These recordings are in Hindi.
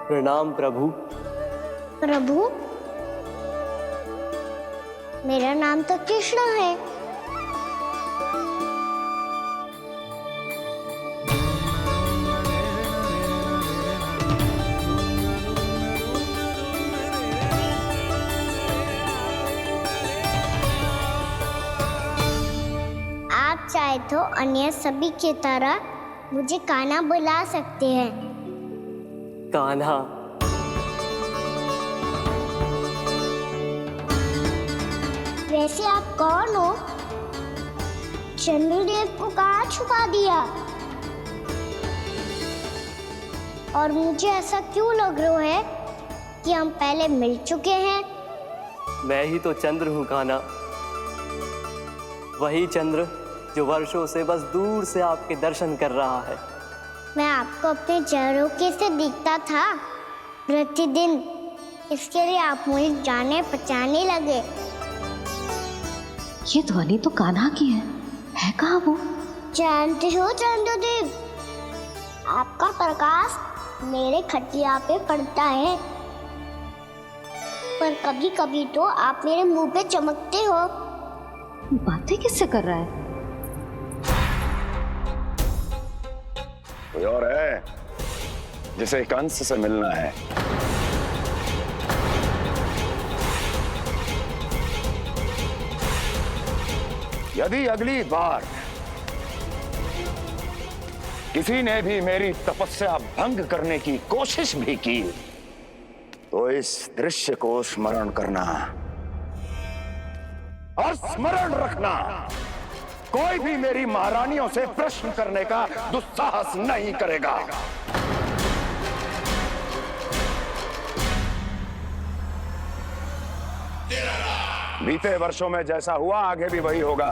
प्रणाम प्रभु। प्रभु, मेरा नाम तो कृष्ण है। आप चाहे तो अन्य सभी की तरह मुझे कान्हा बुला सकते हैं। कान्हा? वैसे आप कौन हो? चंद्रदेव को कहाँ छुपा दिया? और मुझे ऐसा क्यों लग रहा है कि हम पहले मिल चुके हैं? मैं ही तो चंद्र हूँ कान्हा, वही चंद्र जो वर्षों से बस दूर से आपके दर्शन कर रहा है। मैं आपको अपने झरोखे से दिखता था प्रतिदिन, इसके लिए आप मुझे जाने पहचानने लगे। ये ध्वनि तो कान्हा की है कहाँ वो? जानते हो चंद्रदेव, आपका प्रकाश मेरे खटिया पे पड़ता है, पर कभी कभी तो आप मेरे मुंह पे चमकते हो। बातें किससे कर रहा है? कोई और है जिसे कंस से मिलना है? यदि अगली बार किसी ने भी मेरी तपस्या भंग करने की कोशिश भी की तो इस दृश्य को स्मरण करना और स्मरण रखना, कोई भी मेरी महारानियों से प्रश्न करने का दुस्साहस नहीं करेगा। बीते वर्षों में जैसा हुआ आगे भी वही होगा।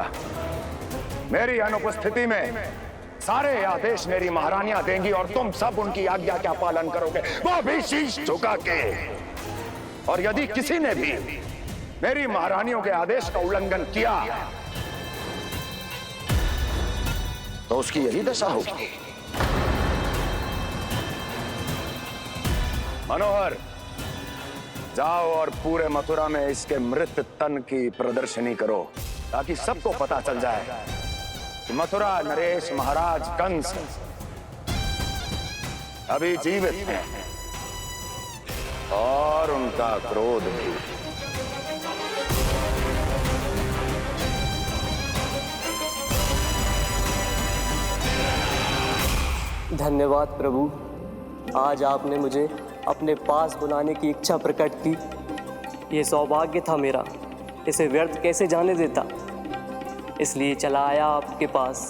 मेरी अनुपस्थिति में सारे आदेश मेरी महारानियां देंगी और तुम सब उनकी आज्ञा का पालन करोगे, वो भी शीश झुका के। और यदि किसी ने भी मेरी महारानियों के आदेश का उल्लंघन किया तो उसकी यही दशा होगी। मनोहर, जाओ और पूरे मथुरा में इसके मृत तन की प्रदर्शनी करो ताकि सबको पता चल जाए कि मथुरा नरेश महाराज कंस अभी जीवित हैं और उनका क्रोध भी। धन्यवाद प्रभु, आज आपने मुझे अपने पास बुलाने की इच्छा प्रकट की। ये सौभाग्य था मेरा, इसे व्यर्थ कैसे जाने देता। इसलिए चला आया आपके पास,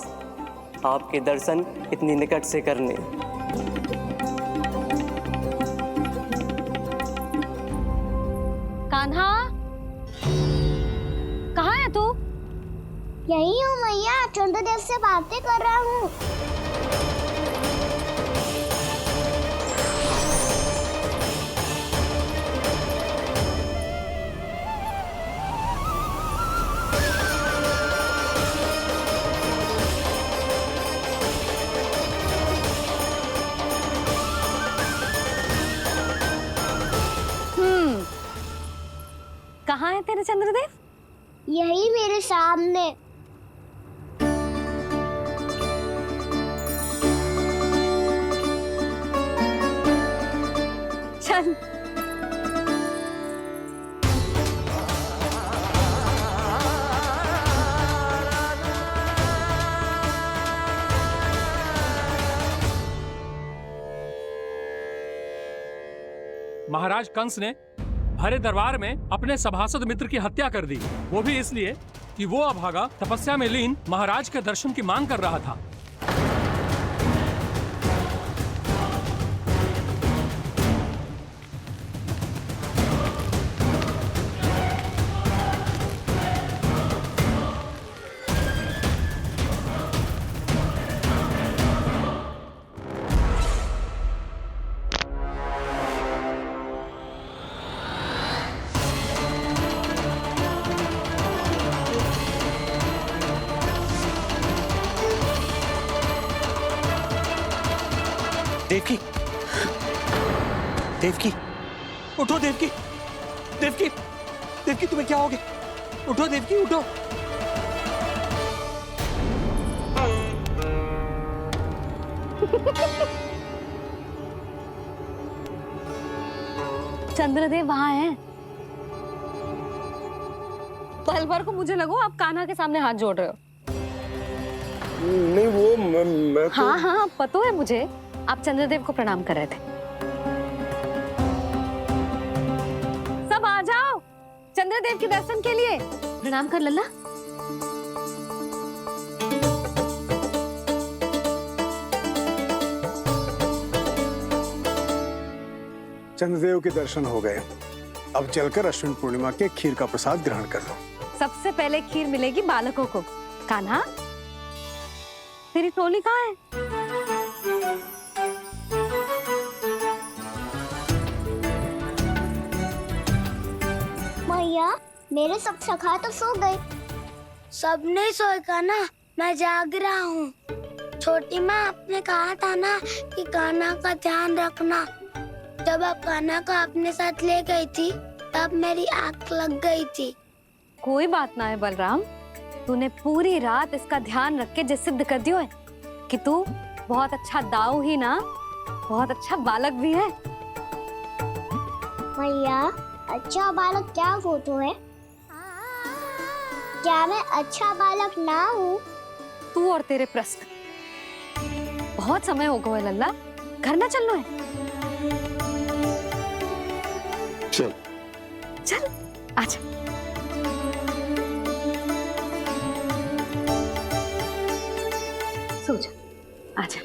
आपके दर्शन इतनी निकट से करने। कान्हा, कहाँ है तू? यही हूँ मैया, चंद्रदेव से बातें कर रहा हूँ। कहाँ है तेरे चंद्रदेव? यही मेरे सामने। चल। महाराज कंस ने भरे दरबार में अपने सभासद मित्र की हत्या कर दी, वो भी इसलिए कि वो अभागा तपस्या में लीन महाराज के दर्शन की मांग कर रहा था। देवकी, उठो देवकी, देवकी, देवकी तुम्हें क्या हो गया? उठो देवकी, उठो। चंद्रदेव वहां हैं। पल भर को मुझे लगो आप कान्हा के सामने हाथ जोड़ रहे हो। नहीं वो मैं तो... हाँ हाँ पता है मुझे, आप चंद्रदेव को प्रणाम कर रहे थे। सब आ जाओ चंद्रदेव के दर्शन के लिए। प्रणाम कर लल्ला। चंद्रदेव के दर्शन हो गए, अब चलकर अश्विन पूर्णिमा के खीर का प्रसाद ग्रहण कर लो। सबसे पहले खीर मिलेगी बालकों को। कान्हा, तेरी टोली कहाँ है? मैया, मेरे सब सखा तो सो गए। सब नहीं सोए का ना, मैं जाग रहा हूँ। छोटी माँ आपने कहा था ना कि कान्हा का ध्यान रखना। जब आप कान्हा को अपने साथ ले गई थी तब मेरी आँख लग गई थी। कोई बात ना है बलराम, तूने पूरी रात इसका ध्यान रख के ये सिद्ध कर दियो है कि तू बहुत अच्छा दाऊ ही ना, बहुत अच्छा बालक भी है। मैया, अच्छा बालक क्या फोटो है? क्या मैं अच्छा बालक ना हूँ? तू और तेरे प्रश्न। बहुत समय हो गया लल्ला, घर ना चलना है। चल चल आजा। सो जा, आजा।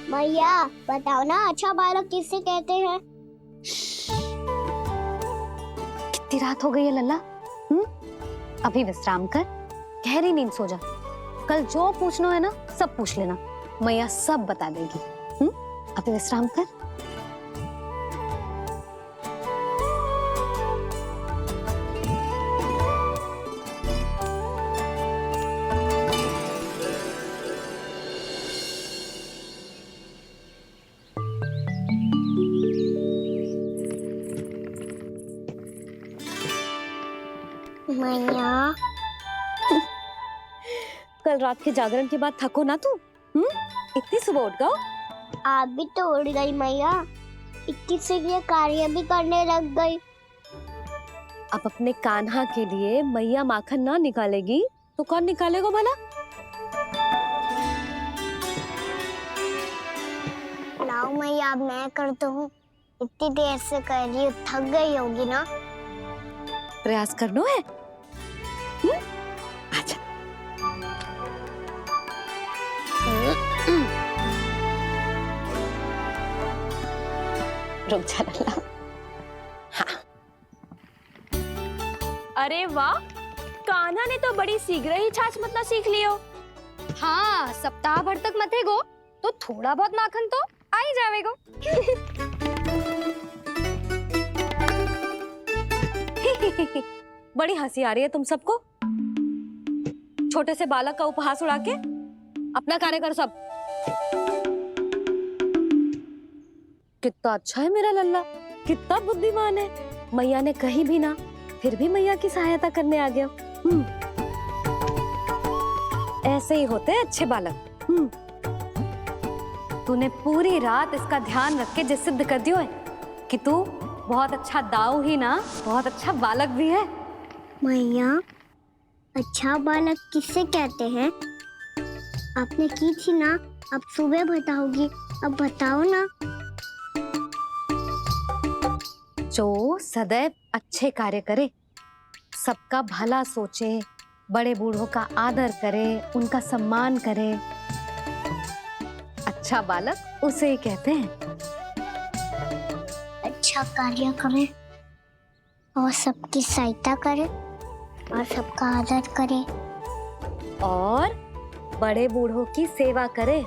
मैया, बताओ ना अच्छा बालक किसे कहते हैं? कितनी रात हो गई है लल्ला? अभी विश्राम कर, गहरी नींद सो जा। कल जो पूछना है ना सब पूछ लेना, मैया सब बता देगी। अभी विश्राम कर। मैया, कल रात के जागरण के बाद थको ना तू? इतनी सुबह उठ गओ? आप भी तो उड़ गई मैया, इतनी से ये कार्य भी करने लग गई। अब अपने कान्हा के लिए मैया माखन ना निकालेगी तो कौन निकालेगा भला? लाओ मैया, अब मैं करता हूँ। इतनी देर से कर रही हूँ, थक गई होगी ना। प्रयास करना है। आजा। रुक जा लल्ला। हाँ। अरे वाह, कान्हा ने तो बड़ी शीघ्र ही छाछ मतना सीख लियो। हाँ, सप्ताह भर तक मते गो तो थोड़ा बहुत माखन तो आ ही जावेगो। बड़ी हंसी आ रही है तुम सबको। छोटे से बालक का उपहास उड़ा के अपना कार्य कर सब। कितना अच्छा है मेरा लल्ला, कितना बुद्धिमान है। मैया ने कहीं भी ना, फिर भी मैया की सहायता करने आ गया। ऐसे ही होते हैं अच्छे बालक। तूने पूरी रात इसका ध्यान रख के जिस सिद्ध कर दियो है कि तू बहुत अच्छा दाऊ ही ना, बहुत अच्छा बालक भी है। मैया, अच्छा बालक किससे कहते हैं? आपने की थी ना, अब सुबह बताओगी। अब बताओ ना। जो सदैव अच्छे कार्य करे, सबका भला सोचे, बड़े बूढ़ों का आदर करे, उनका सम्मान करे, अच्छा बालक उसे ही कहते हैं। अच्छा कार्य करे और सबकी सहायता करे और सबका आदर करे और बड़े बूढ़ों की सेवा करे।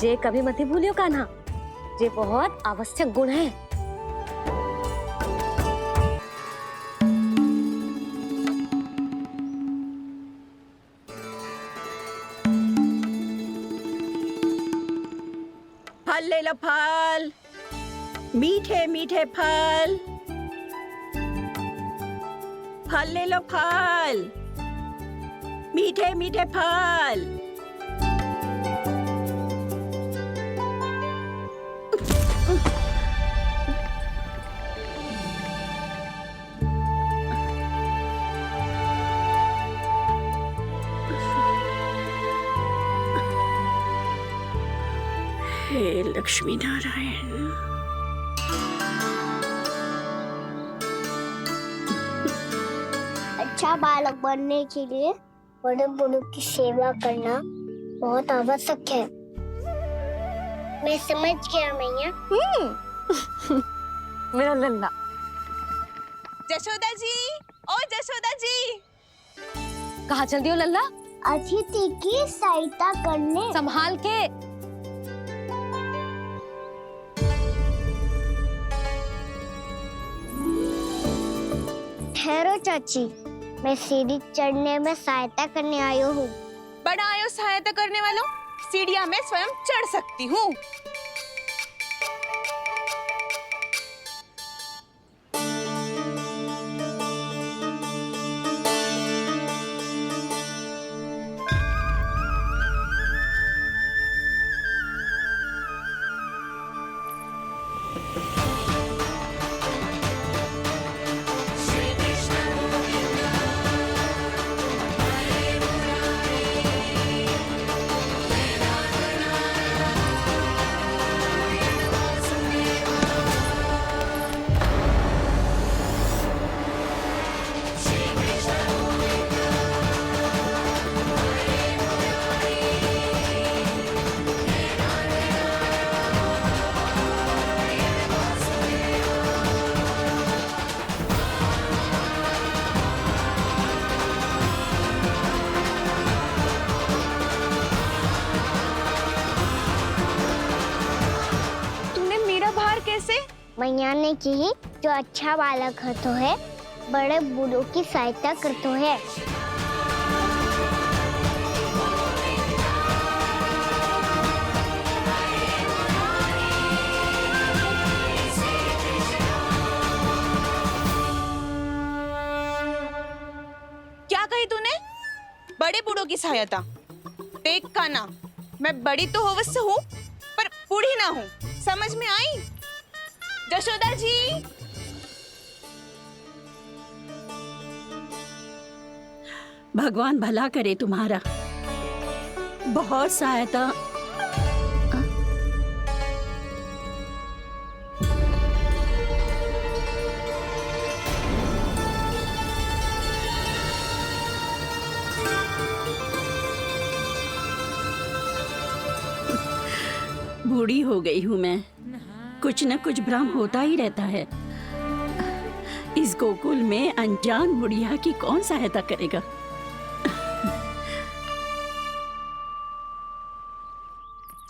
जे कभी मत ही भूलियो कान्हा, जे बहुत आवश्यक गुण है। फल ले लो, फल। मीठे मीठे फल, फल ले लो फल, मीठे मीठे फल। हे लक्ष्मी नारायण। अच्छा बालक बनने के लिए बड़े बड़ों की सेवा करना बहुत आवश्यक है। मैं समझ गया मैया। मेरा लल्ला। जशोदा जी, ओ जशोदा जी, कहाँ चल दी हो लल्ला? अतिथि की सहायता करने। संभाल के। ठहरो चाची, मैं सीढ़ी चढ़ने में सहायता करने आई हूँ। बड़ा आयो सहायता करने वालों, सीढ़ियाँ मैं स्वयं चढ़ सकती हूँ। मैया ने की जो अच्छा बालक होतो है बड़े बूढ़ों की सहायता करतो है। क्या कही तूने? बड़े बूढ़ों की सहायता? देख काना, मैं बड़ी तो अवश्य हूँ पर बूढ़ी ना हूँ, समझ में आई? जशोदा जी, भगवान भला करे तुम्हारा। बहुत सहायता। बूढ़ी हो गई हूँ मैं, कुछ न कुछ भ्रम होता ही रहता है। इस गोकुल में अनजान बुढ़िया की कौन सहायता करेगा?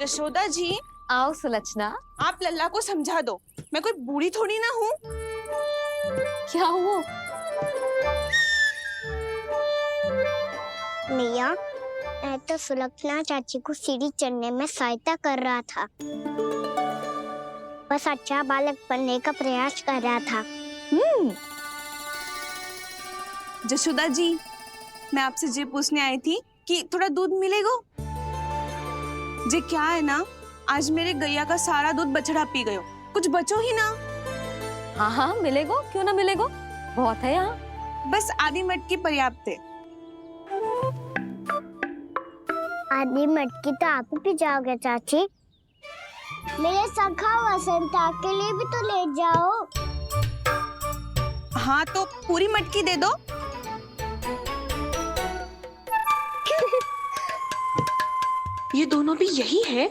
जशोदा जी, आओ सुलक्षणा। आप लल्ला को समझा दो, मैं कोई बूढ़ी थोड़ी ना हूँ। क्या हुआ? मैया, मैं तो सुलक्षणा चाची को सीढ़ी चढ़ने में सहायता कर रहा था, बस अच्छा बालक बनने का प्रयास कर रहा था। जशोदा जी, मैं आपसे ये पूछने आई थी कि थोड़ा दूध मिलेगा? जे क्या है ना, आज मेरे गैया का सारा दूध बछड़ा पी गयो, कुछ बचो ही ना। हाँ हाँ मिलेगो, क्यों ना मिलेगो, बहुत है यहाँ। बस आधी मटकी पर्याप्त है। आधी मटकी तो आप ही पी जाओगे चाची। मेरे सखा वसंता के लिए भी तो ले जाओ। हाँ तो पूरी मटकी दे दो। ये दोनों भी यही है?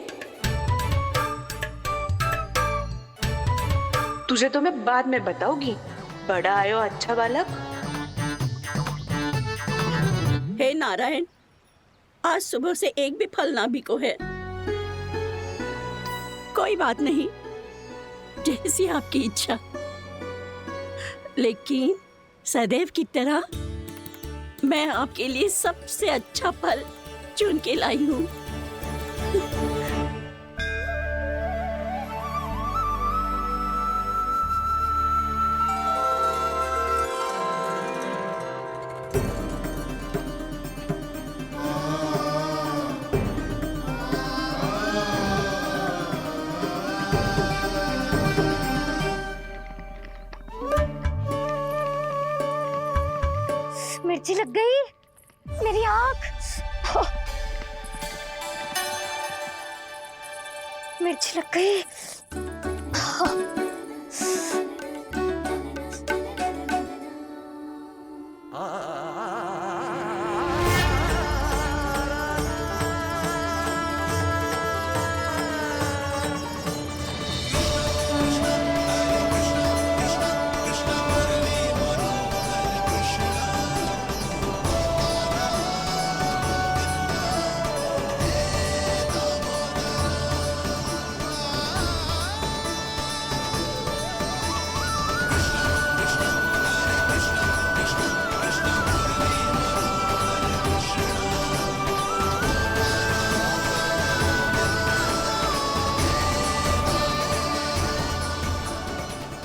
तुझे तो मैं बाद में बताऊंगी। बड़ा आयो अच्छा बालक। हे नारायण, आज सुबह से एक भी फल ना बिको है। कोई बात नहीं, जैसी आपकी इच्छा, लेकिन सदैव की तरह मैं आपके लिए सबसे अच्छा फल चुन के लाई हूँ। लग गई, मेरी आंख। मिर्च लग गई।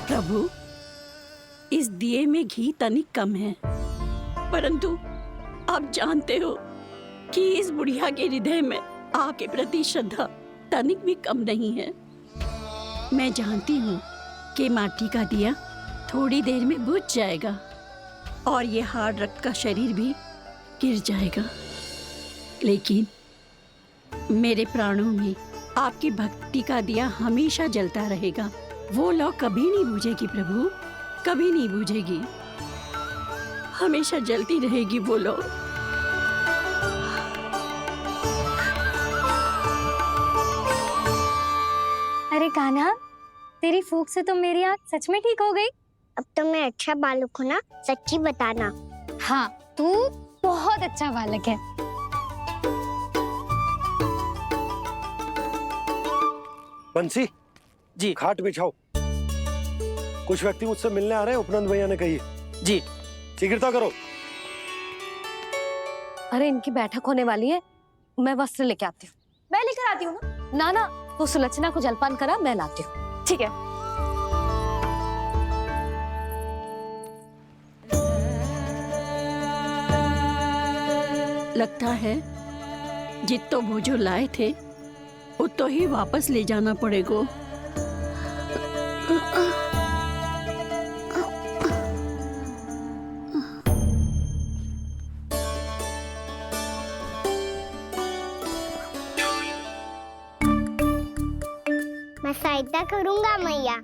प्रभु, इस दिए में घी तनिक कम है, परंतु आप जानते हो कि इस बुढ़िया के हृदय में आपके प्रति श्रद्धा तनिक भी कम नहीं है। मैं जानती हूँ कि माटी का दिया थोड़ी देर में बुझ जाएगा और ये हार्ड रक्त का शरीर भी गिर जाएगा, लेकिन मेरे प्राणों में आपकी भक्ति का दिया हमेशा जलता रहेगा। वो लौ कभी नहीं बुझेगी प्रभु, कभी नहीं बुझेगी, हमेशा जलती रहेगी वो लौ। अरे कान्हा, तेरी फूंक से तो मेरी आँख सच में ठीक हो गई। अब तो मैं अच्छा बालक हूँ ना, सच्ची बताना। हाँ, तू बहुत अच्छा बालक है। बंसी जी, खाट बिछाओ। कुछ व्यक्ति मुझसे मिलने आ रहे हैं, उपनंद भैया ने कही है। जी, शीघ्रता करो। अरे इनकी बैठक होने वाली है, मैं वस्त्र लेके आती हूँ। मैं लेकर आती हूँ ना। ना, तो सुलक्षणा को जलपान करा, मैं लाती हूँ। ठीक है। लगता है जितो वो जो लाए थे उतो ही वापस ले जाना पड़ेगा। मैं सहायता करूंगा मैया।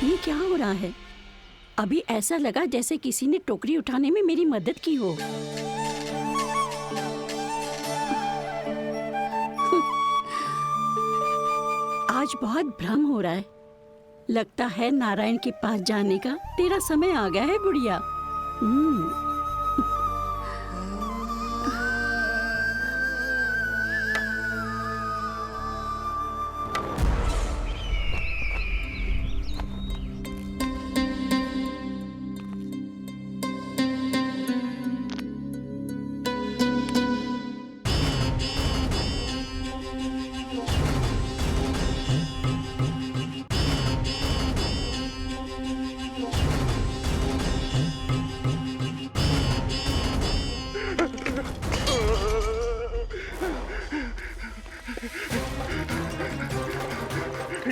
ये क्या हो रहा है? अभी ऐसा लगा जैसे किसी ने टोकरी उठाने में मेरी मदद की हो। आज बहुत भ्रम हो रहा है। लगता है नारायण के पास जाने का तेरा समय आ गया है बुढ़िया।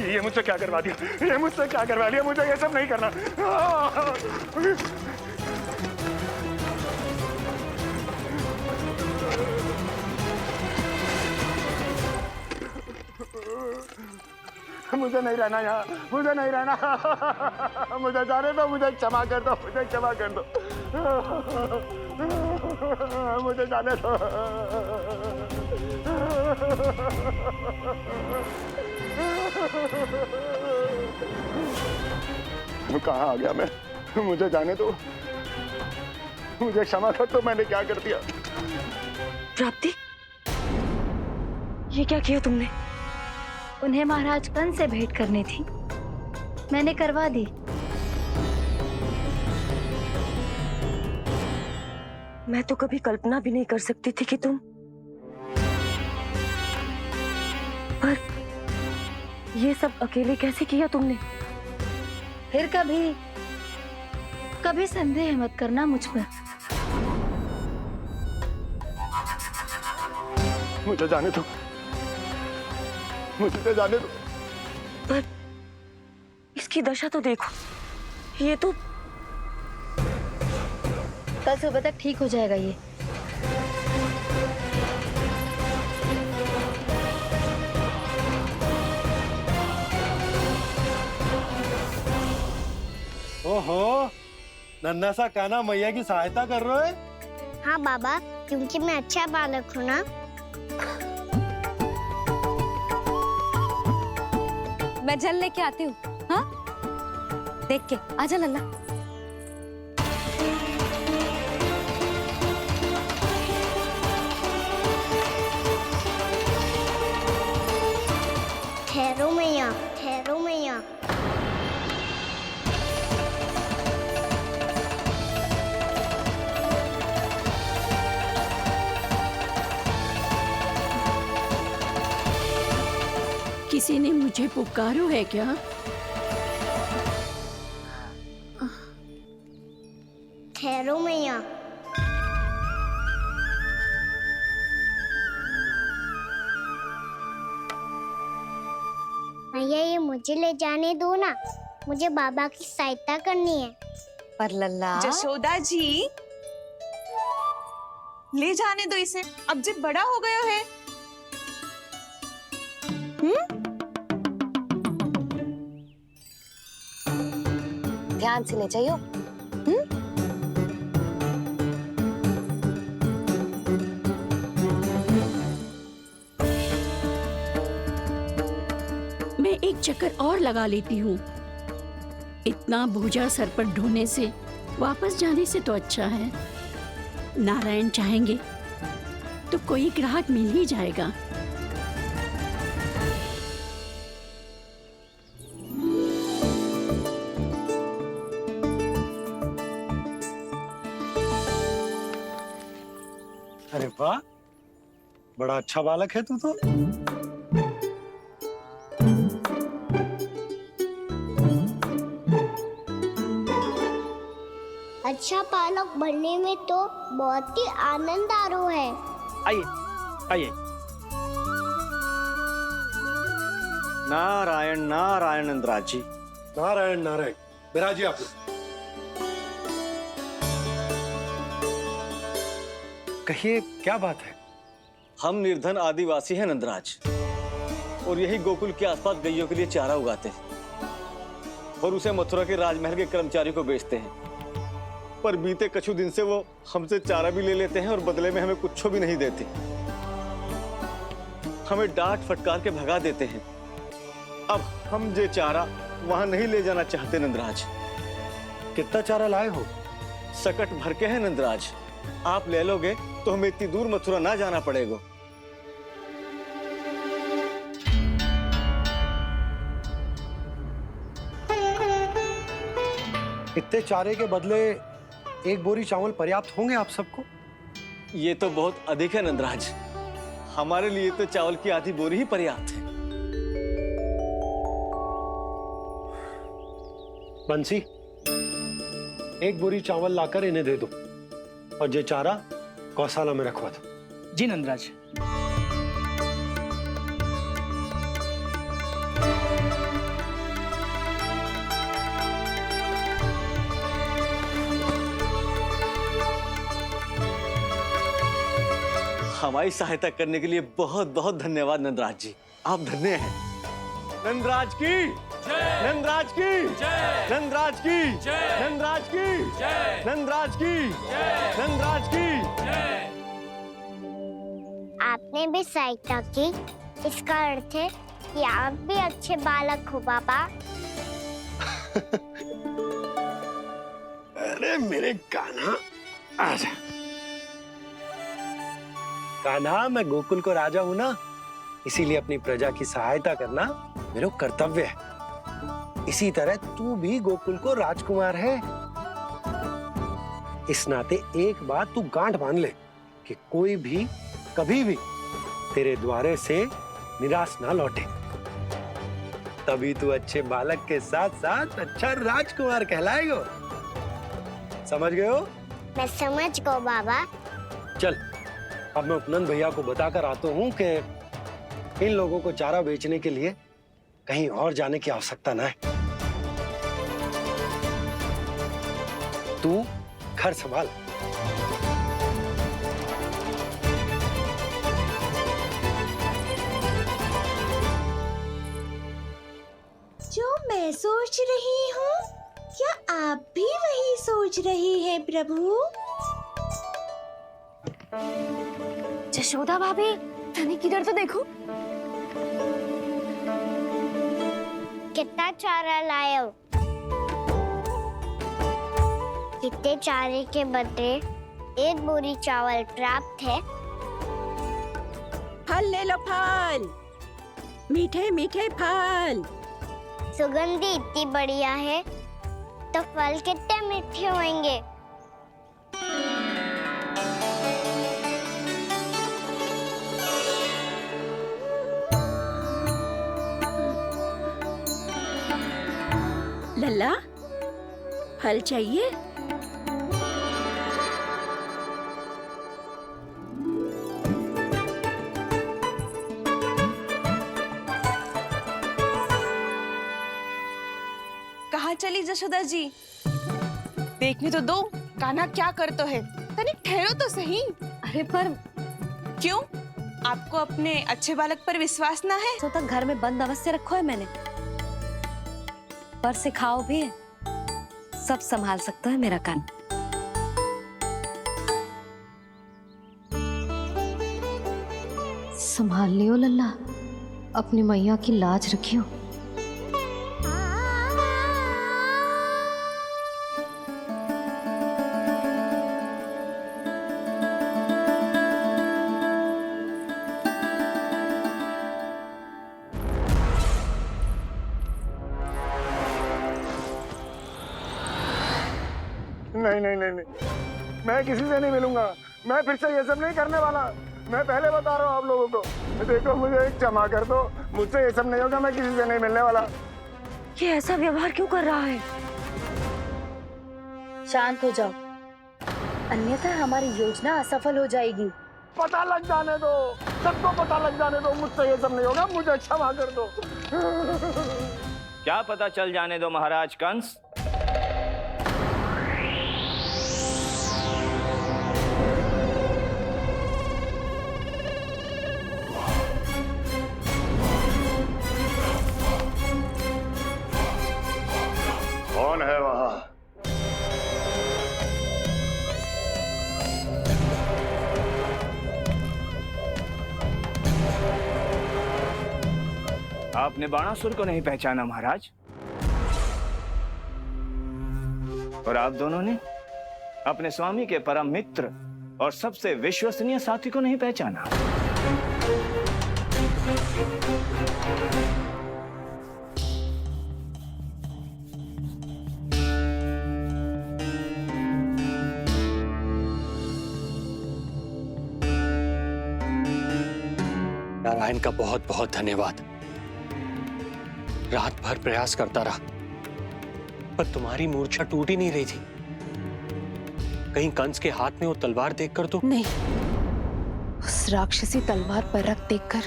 ये मुझसे क्या करवा दिया, ये मुझसे क्या करवा लिया, मुझे ये सब नहीं करना। मुझे नहीं रहना यहाँ, मुझे नहीं रहना, मुझे जाने दो, मुझे क्षमा कर दो, मुझे क्षमा कर दो, मुझे जाने दो। कहाँ आ गया मैं? मुझे जाने दो, मुझे क्षमा कर दो, मैंने क्या कर दिया? प्राप्ति, ये क्या किया तुमने? उन्हें महाराज कंस से भेंट करनी थी, मैंने करवा दी। मैं तो कभी कल्पना भी नहीं कर सकती थी कि तुम, पर ये सब अकेले कैसे किया तुमने? फिर कभी कभी संदेह मत करना मुझ पर। मुझे जाने दो, मुझे जाने दो। पर इसकी दशा तो देखो, ये तो कल सुबह तक ठीक हो जाएगा ये। ओहो, नन्हा सा कान्हा मैया की सहायता कर रहे हो? हाँ बाबा, क्योंकि मैं अच्छा बालक हूँ ना। मैं जल लेके आती हूँ। हाँ, देख के आजा लल्ला। ठहरो मैया, ठहरो मैया। किसी ने मुझे पुकारो है क्या? ठहरो मैया। मैया, ये मुझे ले जाने दो ना, मुझे बाबा की सहायता करनी है। पर लल्ला, जशोदा जी, ले जाने दो इसे, अब जब बड़ा हो गया है। ध्यान से ले जाइयो। मैं एक चक्कर और लगा लेती हूँ। इतना बोझा सर पर ढोने से वापस जाने से तो अच्छा है। नारायण चाहेंगे तो कोई ग्राहक मिल ही जाएगा। अरे वाह, बड़ा अच्छा बालक है तू तो। अच्छा बालक बनने में तो बहुत ही आनंद आ रहा है। आइए आइए। नारायण नारायण नंदराज जी। नारायण नारायण। बिराजिए आप लोग। कहिए, क्या बात है? हम निर्धन आदिवासी हैं नंदराज, और यही गोकुल के आसपास गैयों के लिए चारा उगाते हैं और उसे मथुरा के राजमहल के कर्मचारियों को बेचते हैं। पर बीते कुछ दिन से वो हमसे चारा भी ले लेते हैं और बदले में हमें कुछ भी नहीं देते। हमें डांट फटकार के भगा देते हैं। अब हम ये चारा वहां नहीं ले जाना चाहते नंदराज। कितना चारा लाए हो? सकट भर के है नंदराज। आप ले लोगे तो हमें इतनी दूर मथुरा ना जाना पड़ेगा। इतने चारे के बदले एक बोरी चावल पर्याप्त होंगे आप सबको? ये तो बहुत अधिक है नंदराज। हमारे लिए तो चावल की आधी बोरी ही पर्याप्त है। बंसी, एक बोरी चावल लाकर इन्हें दे दो और ये चारा गौशाला में रखवा दो। जी नंदराज। हमारी सहायता करने के लिए बहुत बहुत धन्यवाद नंदराज जी। आप धन्य हैं। नंदराज की जय, नंदराज की जय, नंदराज की जय, नंदराज की जय, नंदराज की जय, नंदराज की जय। आपने भी सहायता की, इसका अर्थ है कि आप भी अच्छे बालक हो बाबा। अरे मेरे कान्हा, आजा। कान्हा, मैं गोकुल को राजा हूं ना, इसीलिए अपनी प्रजा की सहायता करना मेरा कर्तव्य है। इसी तरह तू भी गोकुल को राजकुमार है। इस नाते एक बात तू गांठ बांध ले कि कोई भी कभी भी तेरे द्वारे से निराश ना लौटे। तभी तू अच्छे बालक के साथ साथ अच्छा राजकुमार कहलाएगा। समझ गए हो? मैं समझ गो बाबा। चल अब मैं उपनंद भैया को बताकर आता हूँ कि इन लोगों को चारा बेचने के लिए कहीं और जाने की आवश्यकता ना है। तू घर संभाल। जो मैं सोच रही हूँ, क्या आप भी वही सोच रही हैं प्रभु? जशोदा भाभी, तनिक किधर तो देखो। कितना चारा लाए हो? कितने चारे के बदले 1 बोरी चावल प्राप्त है। फल ले लो, फल, मीठे मीठे फल। सुगंधी इतनी बढ़िया है तो फल कितने मीठे होंगे। लल्ला, फल चाहिए? कहाँ चली जशोदा जी? देखने तो दो कान्हा क्या करता है। तनिक ठहरो तो सही। अरे पर क्यों? आपको अपने अच्छे बालक पर विश्वास ना है? तो तक घर में बंद अवस्था रखो है मैंने, पर सिखाओ भी है। सब संभाल सकता है मेरा कान। संभाल लियो लल्ला, अपनी मैया की लाज रखियो। नहीं नहीं नहीं नहीं, मैं किसी से नहीं मिलूंगा। मैं फिर से ये सब नहीं करने वाला। मैं पहले बता रहा हूँ आप लोगों को। देखो मुझे एक क्षमा कर दो, मुझसे ये सब नहीं होगा। मैं किसी से नहीं मिलने वाला। ये ऐसा व्यवहार क्यों कर रहा है? शांत हो जाओ, अन्यथा हमारी योजना असफल हो जाएगी। पता लग जाने दो, सबको पता लग जाने दो। मुझसे ये सब नहीं होगा, मुझे क्षमा कर दो। क्या पता चल जाने दो महाराज कंस? कौन है वहां? आपने बाणासुर को नहीं पहचाना महाराज, और आप दोनों ने अपने स्वामी के परम मित्र और सबसे विश्वसनीय साथी को नहीं पहचाना। नारायण का बहुत बहुत धन्यवाद। रात भर प्रयास करता रहा, पर तुम्हारी मूर्छा टूट ही नहीं रही थी। कहीं कंस के हाथ में वो तलवार देखकर तो नहीं, उस राक्षसी तलवार पर रख देखकर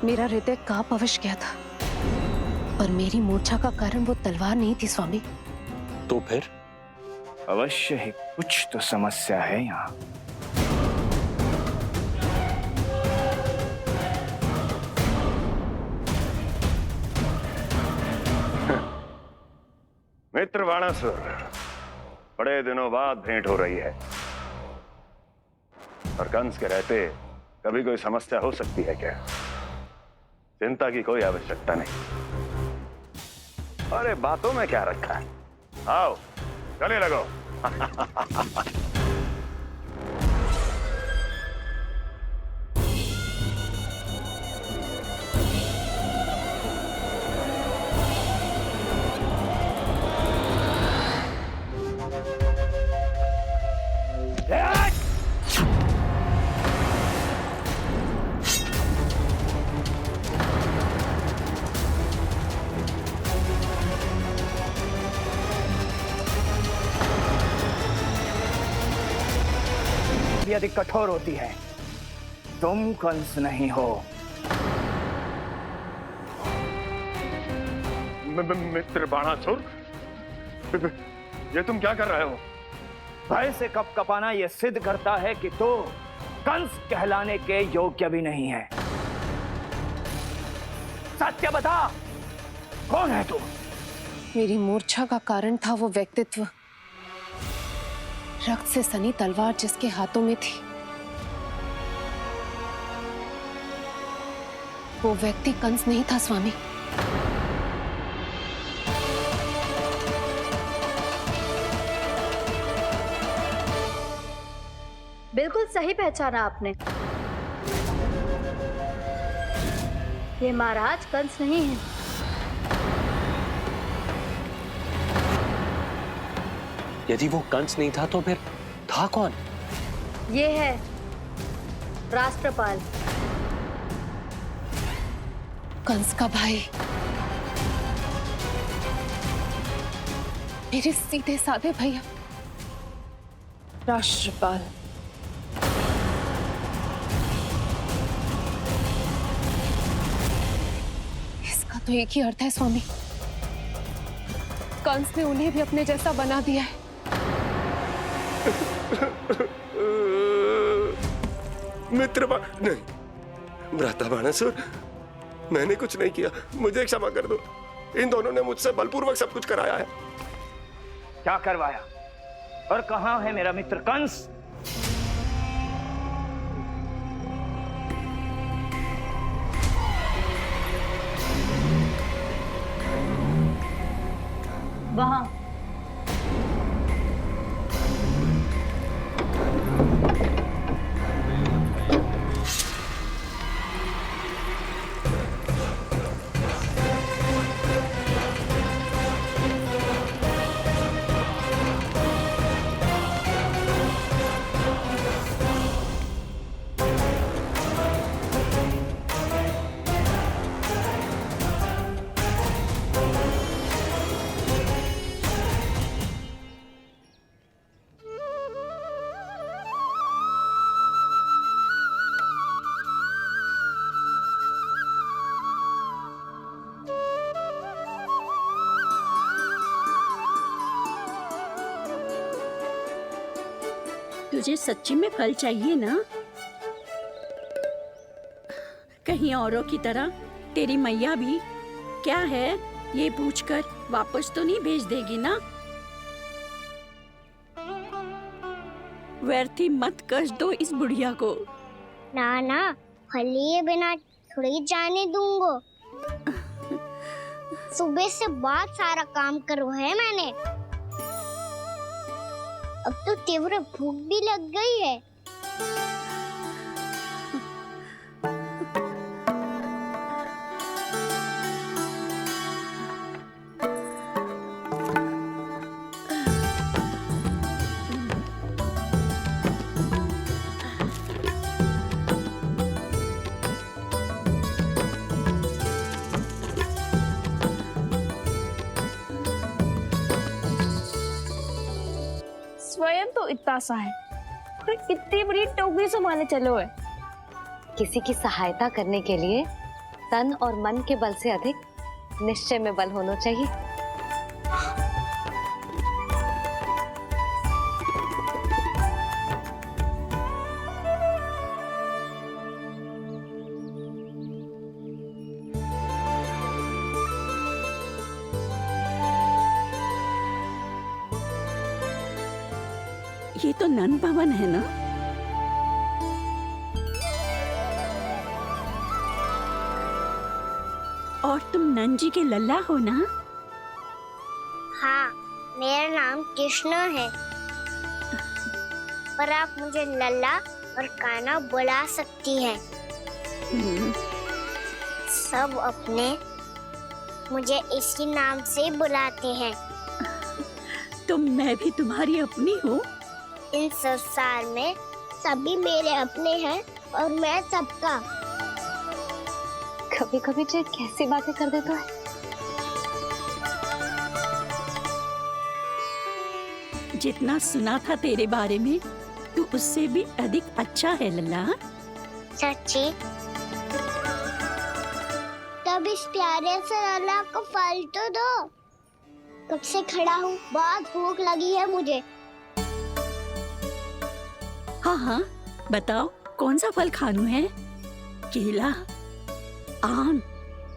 मेरा हृदय कांप अवश्य गया था, पर मेरी मूर्छा का कारण वो तलवार नहीं थी स्वामी। तो फिर? अवश्य ही कुछ तो समस्या है यहाँ। मित्र बाणासुर, बड़े दिनों बाद भेंट हो रही है, और कंस के रहते कभी कोई समस्या हो सकती है क्या? चिंता की कोई आवश्यकता नहीं। अरे बातों में क्या रखा है, आओ गले लगो। भी अधिक कठोर होती है। तुम कंस नहीं हो। मित्र बाणासुर, ये तुम क्या कर रहे हो? भय से कपकपाना यह सिद्ध करता है कि तू कंस कहलाने के योग्य भी नहीं है। सत्य बता, कौन है तू? मेरी मूर्छा का कारण था वो व्यक्तित्व, रक्त से सनी तलवार जिसके हाथों में थी। वो व्यक्ति कंस नहीं था स्वामी। बिल्कुल सही पहचाना आपने। ये महाराज कंस नहीं है। यदि वो कंस नहीं था तो फिर था कौन? ये है राष्ट्रपाल, कंस का भाई, मेरे सीधे साधे भैया राष्ट्रपाल। इसका तो एक ही अर्थ है स्वामी, कंस ने उन्हें भी अपने जैसा बना दिया है। नहीं, भ्राता बाणासुर, मैंने कुछ नहीं किया, मुझे क्षमा कर दो। इन दोनों ने मुझसे बलपूर्वक सब कुछ कराया है। क्या करवाया? और कहां है मेरा मित्र कंस? वहां। तुझे सच्ची में फल चाहिए ना? कहीं औरों की तरह तेरी मैया भी क्या है ये पूछकर वापस तो नहीं भेज देगी ना? व्यर्थी मत कष्ट दो इस बुढ़िया को। ना ना, फल लिए बिना थोड़ी जाने दूंगा। सुबह से बहुत सारा काम करो है मैंने। अब तो तीव्र भूख भी लग गई है। स्वयं तो इतना सा है, फिर कितनी बड़ी टोकरी संभालने चलो है। किसी की सहायता करने के लिए तन और मन के बल से अधिक निश्चय में बल होना चाहिए। ये तो नन भवन है ना? और तुम नन जी के लल्ला हो ना? हाँ, मेरा नाम कृष्ण है, पर आप मुझे लल्ला और कान्हा बुला सकती हैं। सब अपने मुझे इसी नाम से बुलाते हैं। तो मैं भी तुम्हारी अपनी हूँ। इन संसार में सभी मेरे अपने हैं और मैं सबका। कभी कभी जो कैसी बातें कर देता है। जितना सुना था तेरे बारे में तू उससे भी अधिक अच्छा है लल्ला। सच्ची? तब इस प्यारे से लल्ला को फल तो दो। कब से खड़ा हूँ, बहुत भूख लगी है मुझे। हाँ हाँ, बताओ कौन सा फल खानू है? केला, आम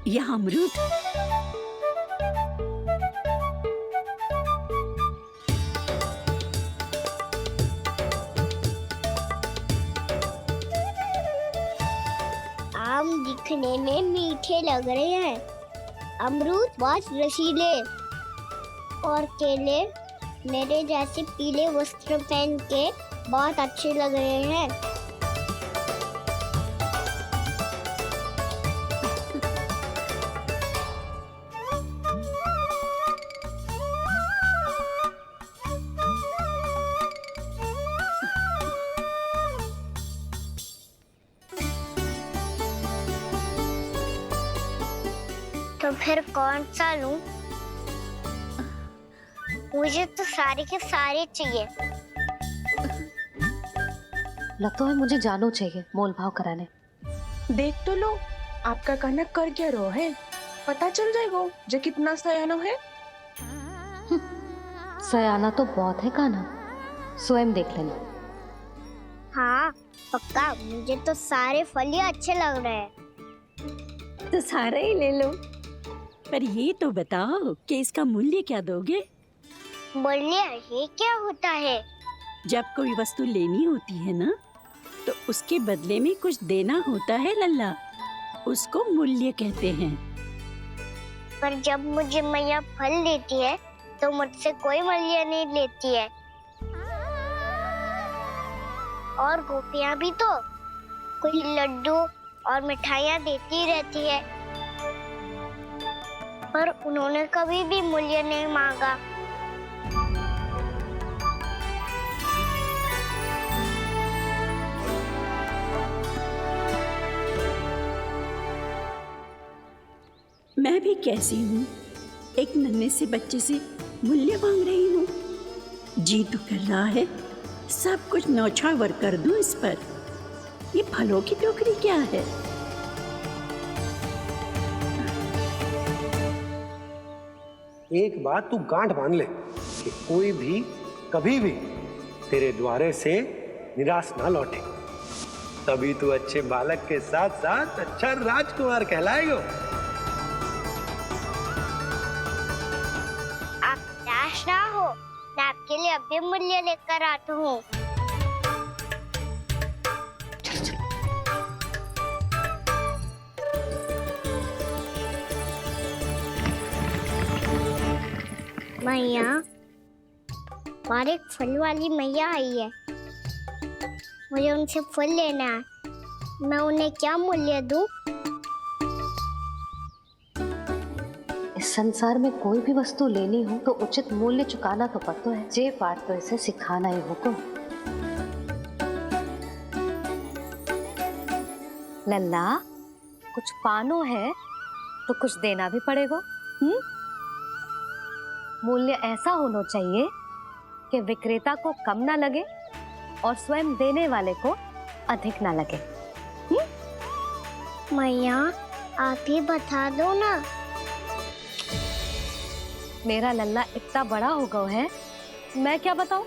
या अमरूद? आम दिखने में मीठे लग रहे हैं, अमरूद बहुत रसीले और केले मेरे जैसे पीले वस्त्र पहन के बहुत अच्छे लग रहे हैं। तो फिर कौन सा लूं? मुझे तो सारे के सारे चाहिए। लगता है मुझे जानो चाहिए मोल भाव कराने। देख तो लो, आपका कहना कर क्या रो है, पता चल जाएगा जो कितना सयाना है। सयाना तो बहुत है कान्हा, स्वयं देख लेना। हाँ पक्का, मुझे तो सारे फल ही अच्छे लग रहे हैं। तो सारा ही ले लो, पर ये तो बताओ कि इसका मूल्य क्या दोगे? मूल्य ये क्या होता है? जब कोई वस्तु लेनी होती है ना, तो उसके बदले में कुछ देना होता है लल्ला, उसको मूल्य कहते हैं। पर जब मुझे मैया फल देती है तो मुझसे कोई मूल्य नहीं लेती है। और गोपियां भी तो कोई लड्डू और मिठाइयाँ देती रहती है, पर उन्होंने कभी भी मूल्य नहीं मांगा। मैं भी कैसी हूँ, एक नन्हे से बच्चे से मूल्य मांग रही हूँ। जी तो कर रहा है सब कुछ न्यौछावर कर दूं इस पर। ये फलों की टोकरी क्या है? एक बात तू गांठ बांध ले कि कोई भी कभी भी तेरे द्वारे से निराश ना लौटे, तभी तू अच्छे बालक के साथ साथ अच्छा राजकुमार कहलाएगा। आप निराश ना हो, मैं आपके लिए अभी मूल्य लेकर आता हूँ। मैया, हमारे एक फल वाली मैया आई है, मुझे उनसे फल लेना है। मैं उन्हें क्या मूल्य दूं? इस संसार में कोई भी वस्तु लेनी हो तो उचित मूल्य चुकाना तो पड़ता है। जे पाठ तो इसे सिखाना ही हुक्म। लल्ला, कुछ पानो है तो कुछ देना भी पड़ेगा। मूल्य ऐसा होना चाहिए कि विक्रेता को कम ना लगे और स्वयं देने वाले को अधिक ना लगे। मैया, आप ही बता दो ना। मेरा लल्ला इतना बड़ा हो गया है, मैं क्या बताऊं?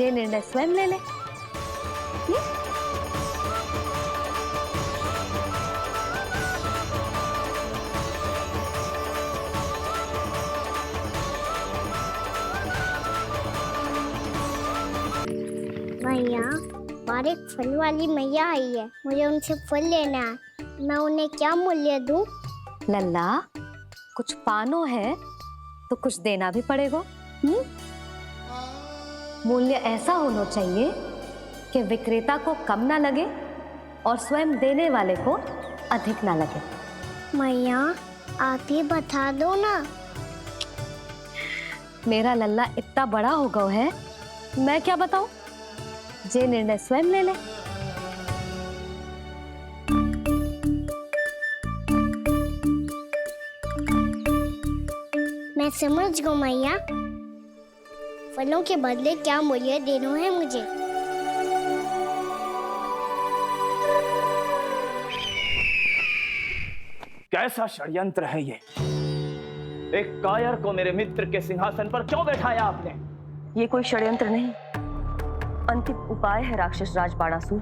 ये निर्णय स्वयं ले ले। मैया, हमारे एक फल वाली मैया आई है, मुझे उनसे फल लेना है। मैं उन्हें क्या मूल्य दूं? लल्ला, कुछ पानो है तो कुछ देना भी पड़ेगा। मूल्य ऐसा होना चाहिए कि विक्रेता को कम ना लगे और स्वयं देने वाले को अधिक ना लगे। मैया, आप ही बता दो ना। मेरा लल्ला इतना बड़ा हो गया है, मैं क्या बताऊं? ये निर्णय स्वयं ले ले। मैं समझ गई मैया, फलों के बदले क्या मूल्य देना है मुझे। कैसा षड्यंत्र है ये? एक कायर को मेरे मित्र के सिंहासन पर क्यों बैठाया आपने? ये कोई षड्यंत्र नहीं, अंतिम उपाय है राक्षस राज बाणासुर।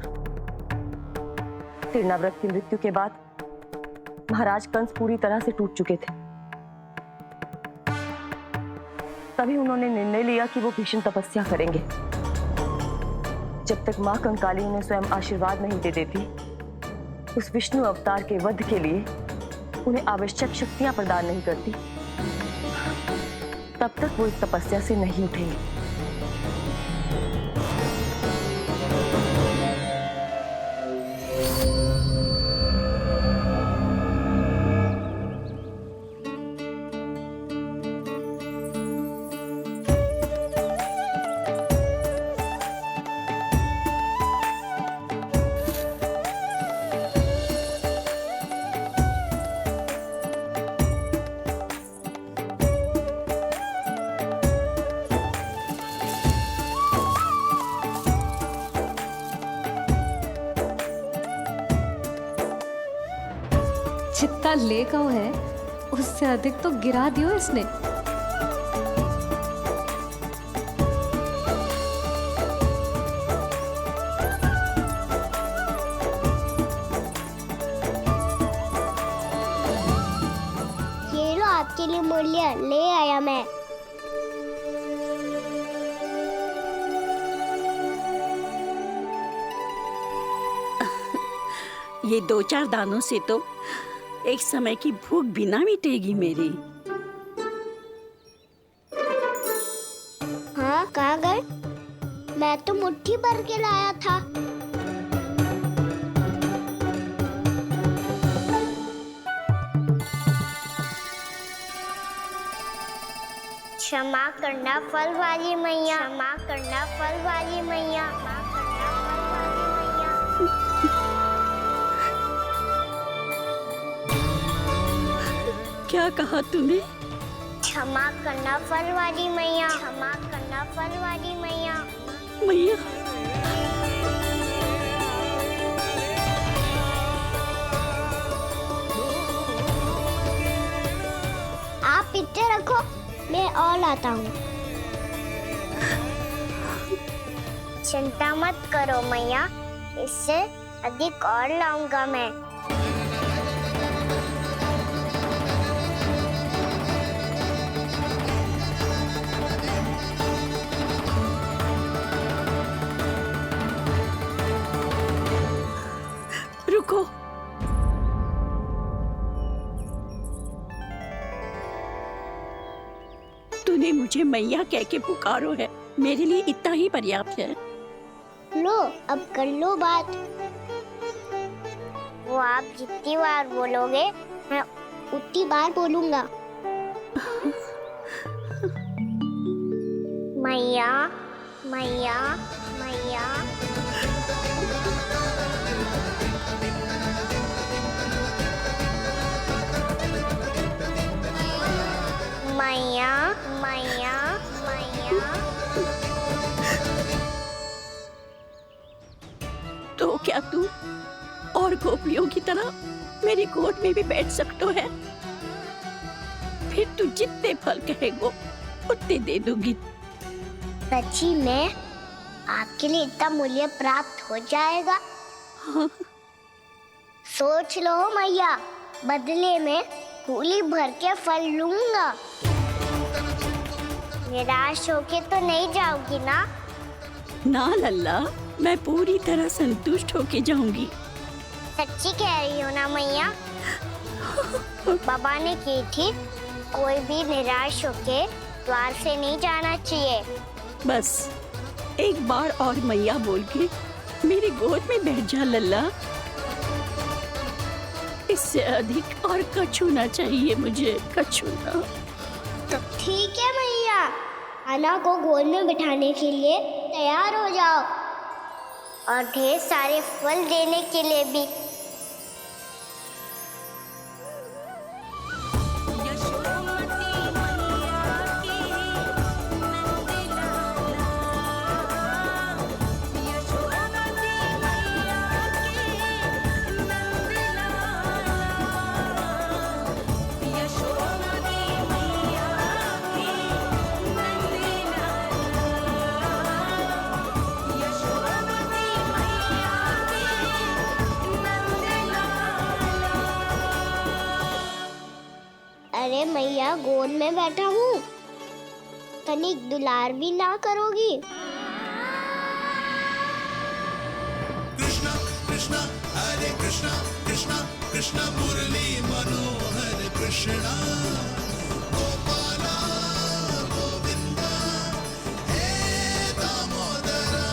तीर्णाव्रत की मृत्यु के बाद महाराज कंस पूरी तरह से टूट चुके थे। तभी उन्होंने निर्णय लिया कि वो भीषण तपस्या करेंगे। जब तक मां कंकाली उन्हें स्वयं आशीर्वाद नहीं दे देती, उस विष्णु अवतार के वध के लिए उन्हें आवश्यक शक्तियां प्रदान नहीं करती, तब तक वो इस तपस्या से नहीं उठेंगे। जितना लेगा है उससे अधिक तो गिरा दियो इसने। ये लो आपके लिए मूल्य ले आया मैं। ये 2-4 दानों से तो एक समय की भूख भी ना मिटेगी मेरी। हाँ, कहाँ गए? मैं तो मुट्ठी भर के लाया था। क्षमा करना फल वाली मैया, क्षमा करना फल वाली मैया, क्षमा करना फल वाली मैया। क्या कहा तूने? क्षमा करना फल वाली मैया, क्षमा करना फल वाली मैया। मैया, आप इतने रखो, मैं और लाता हूँ। चिंता मत करो मैया, इससे अधिक और लाऊंगा मैं। रुको। तूने मुझे मैया कह के पुकारो है, मेरे लिए इतना ही पर्याप्त है। लो, अब कर लो बात। वो आप जितनी बार बोलोगे मैं उतनी बार बोलूंगा। मैया, मैया, मैया। मैया, मैया, मैया। तो क्या तू और गोपियों की तरह मेरी गोद में भी बैठ सकते है? फिर तू जितने फल कहेगो उतने दे दूंगी। सच्ची में आपके लिए इतना मूल्य प्राप्त हो जाएगा? हाँ। सोच लो मैया, बदले में कूली भर के फल लूंगा। निराश होके तो नहीं जाओगी ना? ना लल्ला, मैं पूरी तरह संतुष्ट होके जाऊंगी। सच्ची कह रही हो ना मैया? बाबा ने की थी, कोई भी निराश होके द्वार से नहीं जाना चाहिए। बस एक बार और मैया बोल के मेरी गोद में बैठ जा लल्ला। इससे अधिक और कछु ना चाहिए मुझे, कछु ना। तो ठीक है मैया, अन्ना को गोद में बिठाने के लिए तैयार हो जाओ और ढेर सारे फल देने के लिए भी। में बैठा हूँ, तनिक दुलार भी ना करोगी? कृष्णा कृष्णा हरे कृष्णा कृष्णा कृष्णा मुरली मनोहर कृष्णा गोपाला गोविंदा हे दामोदरा।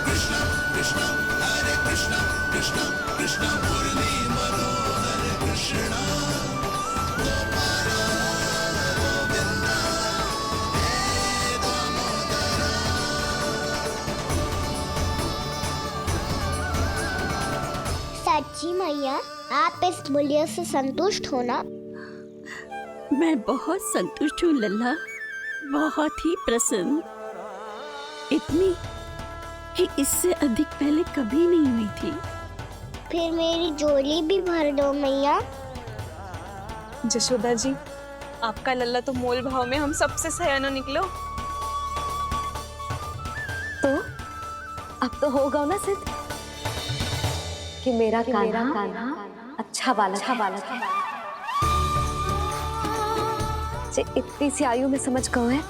कृष्णा कृष्णा हरे कृष्णा कृष्णा कृष्णा मुरली मनोहर कृष्णा गोपाला गोविंदा हे दामोदरा। सच्ची मैया, आप इस बुलिया से संतुष्ट हो ना? मैं बहुत संतुष्ट हूँ लल्ला, बहुत ही प्रसन्न। इतनी कि इससे अधिक पहले कभी नहीं हुई थी। फिर मेरी झोली भी भर दो मैया। जशोदा जी, आपका लल्ला तो मोल भाव में हम सबसे सयाना निकलो। तो अब तो होगा ना सिद्ध कि मेरा कान्हा अच्छा बालक है। जे इतनी सी आयु में समझ गए हैं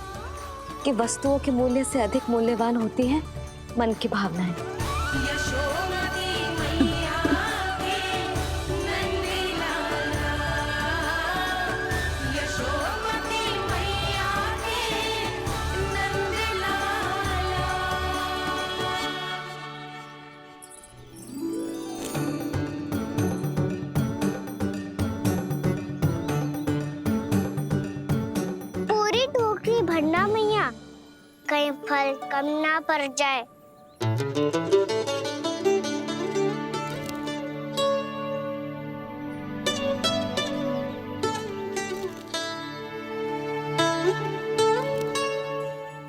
कि वस्तुओं के मूल्य से अधिक मूल्यवान होती है मन की भावनाएं। पूरी टोकरी भरना मैया, कहीं फल कम ना पड़ जाए।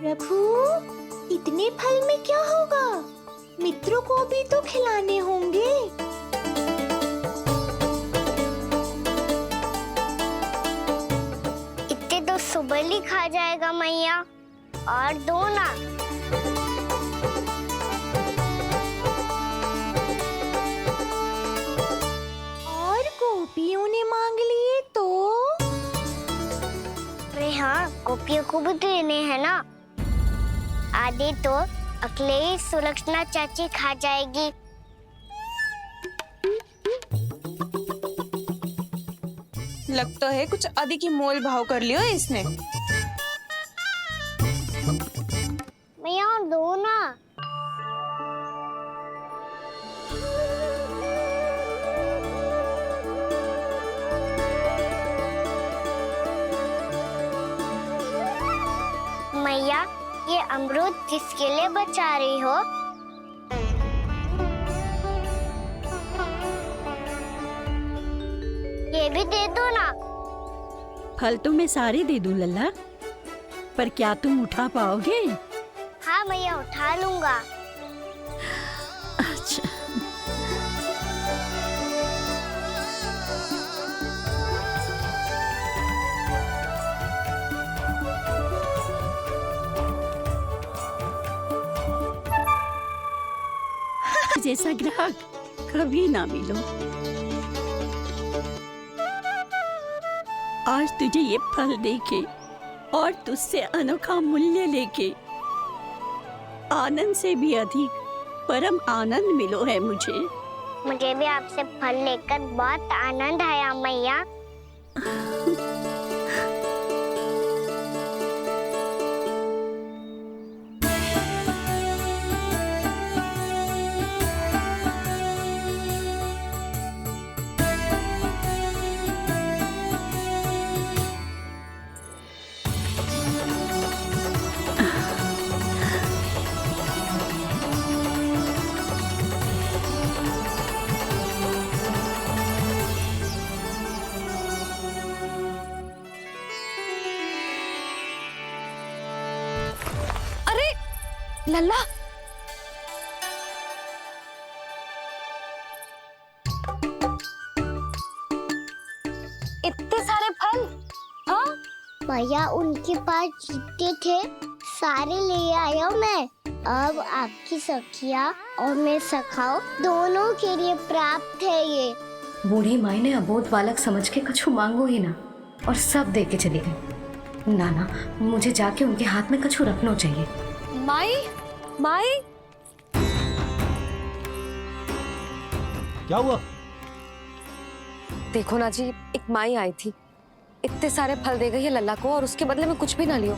प्रभु, इतने फल में क्या होगा? मित्रों को भी तो खिलाने होंगे। इतने तो सुबह ही खा जाएगा मैया, और दो ना। और गोपियों ने मांग लिए तो? अरे हाँ, गोपियों को भी देने हैं ना। आधे तो अकेले सुलक्षणा चाची खा जाएगी। लगता है कुछ अधिक ही मोल भाव कर लियो इसने। मैया और दो ना। मैया, ये अमरूद किसके लिए बचा रही हो? ये भी दे दो ना। फल तो मैं सारे दे दूं लल्ला, पर क्या तुम उठा पाओगे? हाँ मैया, उठा लूंगा। अच्छा। जैसा ग्राहक कभी ना मिलो। आज तुझे ये फल देके और तुझसे अनोखा मूल्य लेके आनंद से भी अधिक परम आनंद मिलो है मुझे। मुझे भी आपसे फल लेकर बहुत आनंद आया मैया। लल्ला, इतने सारे फल? हाँ भैया, उनके पास जितने थे सारे ले आया मैं। अब आपकी सखिया और मैं सखाओ दोनों के लिए प्राप्त है ये। बूढ़ी माई ने अबोध बालक समझ के कछु मांगो ही ना और सब दे के चली गई। ना, मुझे जाके उनके हाथ में कछु रखना चाहिए। माई, माई, क्या हुआ? देखो ना जी, एक माई आई थी, इतने सारे फल दे गई है लल्ला को और उसके बदले में कुछ भी ना लियो।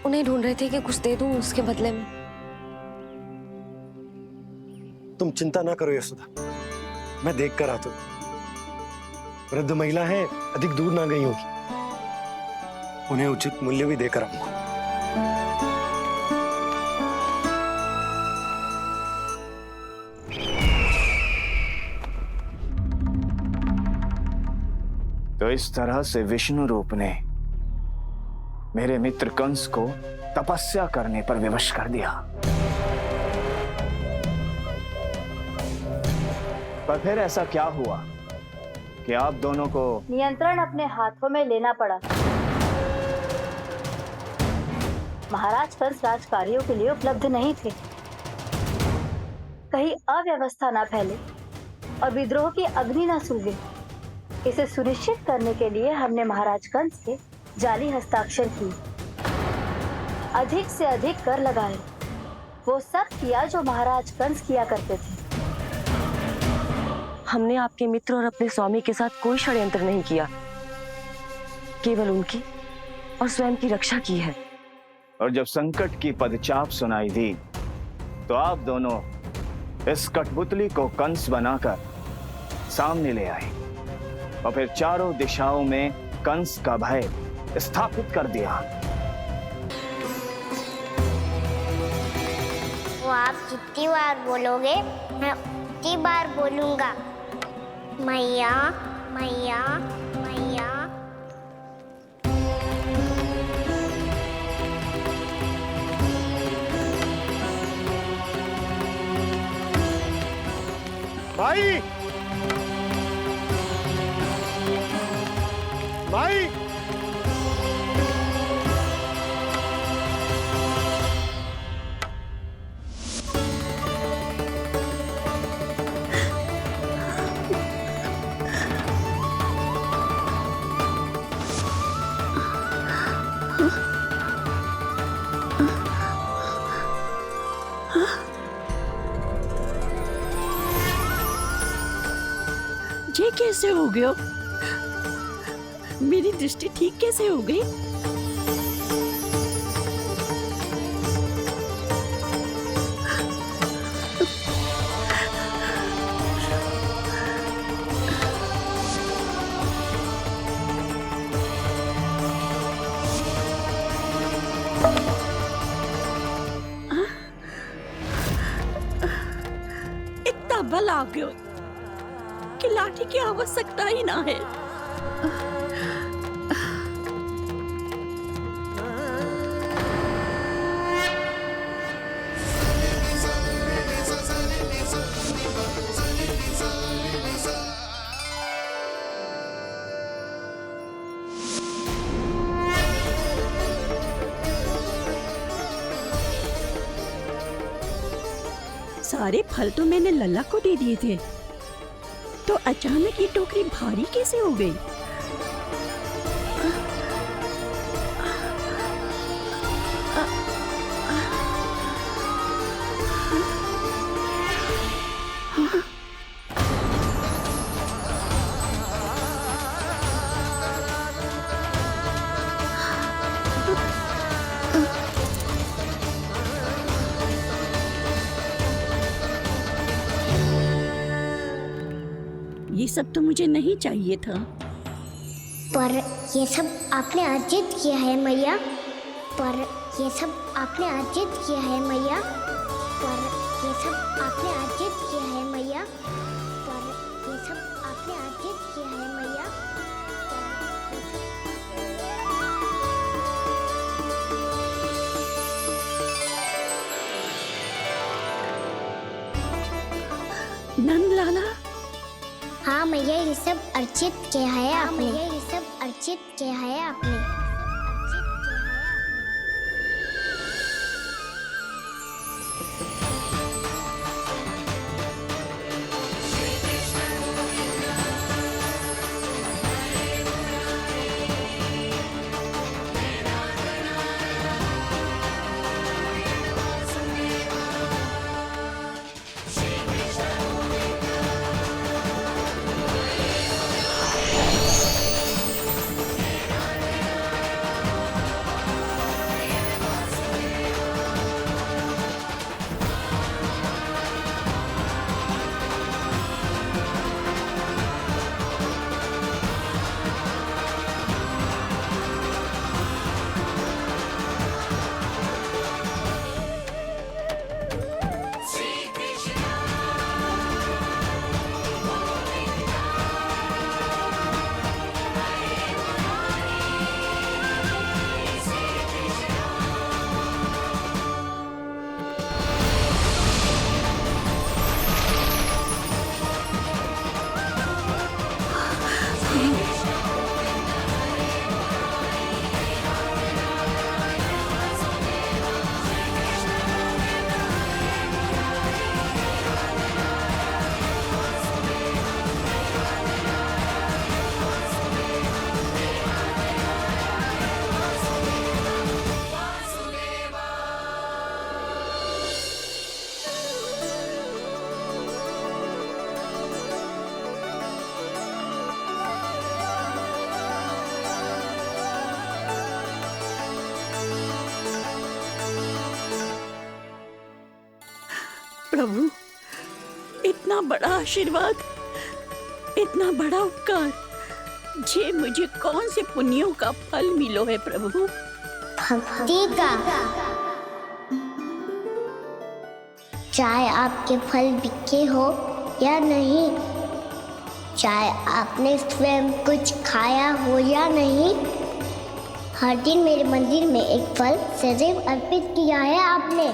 उन्हें ढूंढ रही थी कि कुछ दे दूं उसके बदले में। तुम चिंता ना करो यशोदा, मैं देख कर आता हूं। वृद्ध महिला है, अधिक दूर ना गई होगी, उन्हें उचित मूल्य भी देकर आऊंगा। तो इस तरह से विष्णु रूप ने मेरे मित्र कंस को तपस्या करने पर विवश कर दिया। पर फिर ऐसा क्या हुआ कि आप दोनों को नियंत्रण अपने हाथों में लेना पड़ा? महाराज कंस राजकार्यों के लिए उपलब्ध नहीं थे। कहीं अव्यवस्था ना फैले और विद्रोह की अग्नि ना सूझे, इसे सुनिश्चित करने के लिए हमने महाराज कंस के जाली हस्ताक्षर किए, अधिक से अधिक कर लगाए। वो सब किया जो महाराज कंस किया करते थे। हमने आपके मित्र और अपने स्वामी के साथ कोई षड्यंत्र नहीं किया, केवल उनकी और स्वयं की रक्षा की है। और जब संकट की पदचाप सुनाई दी तो आप दोनों इस कठपुतली को कंस बनाकर सामने ले आए और फिर चारों दिशाओं में कंस का भय स्थापित कर दिया। वो आप जितनी बार बोलोगे मैं उतनी बार बोलूंगा। मैया, मैया, मैया। भाई, भाई, ये कैसे हो गया? मेरी दृष्टि ठीक कैसे हो गई? इतना बल आ गया कि लाठी की आवश्यकता ही ना है। सारे फल तो मैंने लल्ला को दे दिए थे, तो अचानक ये टोकरी भारी कैसे हो गई? ये सब तो मुझे नहीं चाहिए था। पर ये सब आपने अर्जित किया है मैया। पर ये सब आपने अर्जित किया है मैया। पर ये सब आपने अर्जित किया है मैया। पर ये सब आपने अर्जित किया है मैया। नंद लाला, हाँ मैया, ये सब अर्जित किया है आपने। ये सब अर्जित किया है आपने। प्रभु, इतना बड़ा आशीर्वाद, इतना बड़ा उपकार, जे मुझे कौन से पुण्यों का फल मिलो है प्रभु? भक्ति का। चाहे आपके फल बिके हो या नहीं, चाहे आपने स्वयं कुछ खाया हो या नहीं, हर दिन मेरे मंदिर में एक फल सदैव अर्पित किया है आपने।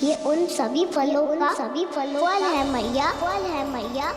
ये उन सभी फलों का फल है मैया, फल है मैया।